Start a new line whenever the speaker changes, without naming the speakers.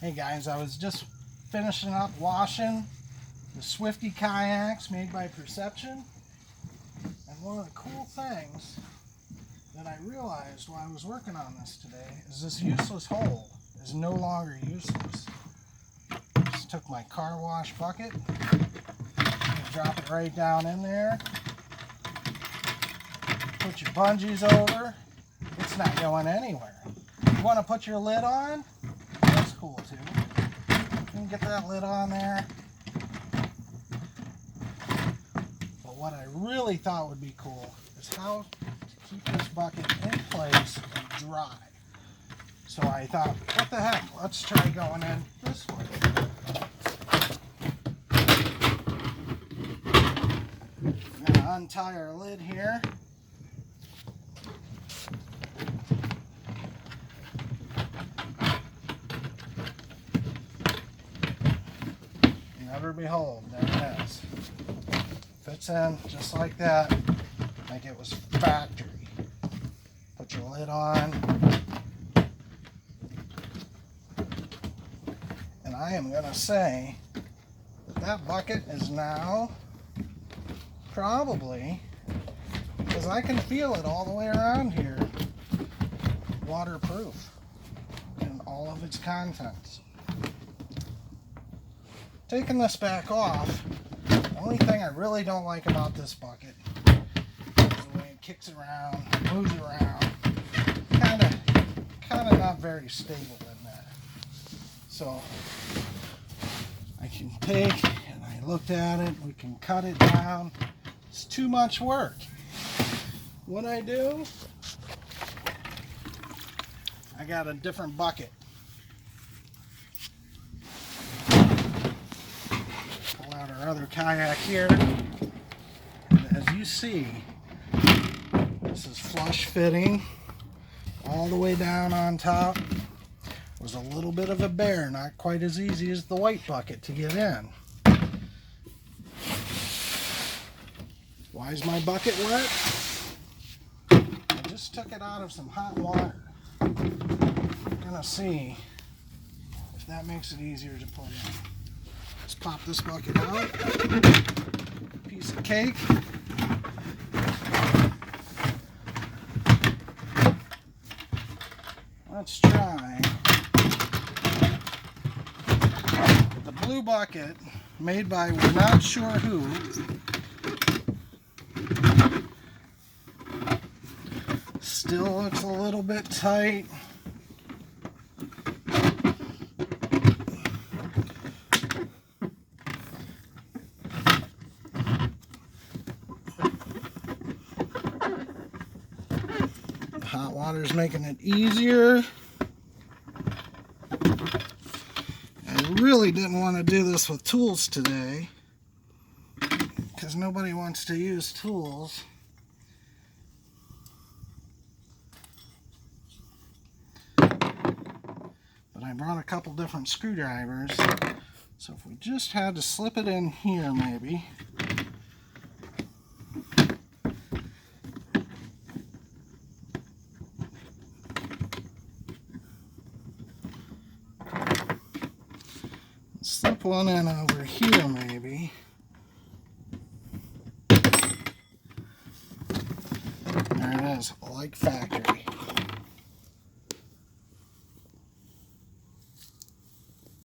Hey guys, I was just finishing up washing the Swifty kayaks made by Perception, and one of the cool things that I realized while I was working on this today is this useless hole is no longer useless. Just took my car wash bucket, drop it right down in there, put your bungees over, it's not going anywhere. You want to put your lid on? That's cool too. You can get that lid on there. But what I really thought would be cool is how to keep this bucket in place and dry. So I thought, what the heck, let's try going in this way. I'm going to untie our lid here. Never behold, there it is. Fits in just like that, like it was factory. Put your lid on. And I am going to say that that bucket is now probably, because I can feel it all the way around here, waterproof in all of its contents. Taking this back off, the only thing I really don't like about this bucket is the way it kicks around, moves around, kind of not very stable in there. So I can take, and I looked at it, we can cut it down. It's too much work. What I do, I got a different bucket. Out our other kayak here, and as you see, this is flush fitting all the way down on top. Was a little bit of a bear, not quite as easy as the white bucket to get in. Why is my bucket wet? I just took it out of some hot water. I'm gonna see if that makes it easier to put in. Let's pop this bucket out. Piece of cake. Let's try the blue bucket made by we're not sure who. Still looks a little bit tight. Hot water is making it easier. I really didn't want to do this with tools today because nobody wants to use tools. But I brought a couple different screwdrivers, so if we just had to slip it in here maybe. Slip one in over here maybe. There it is, like factory.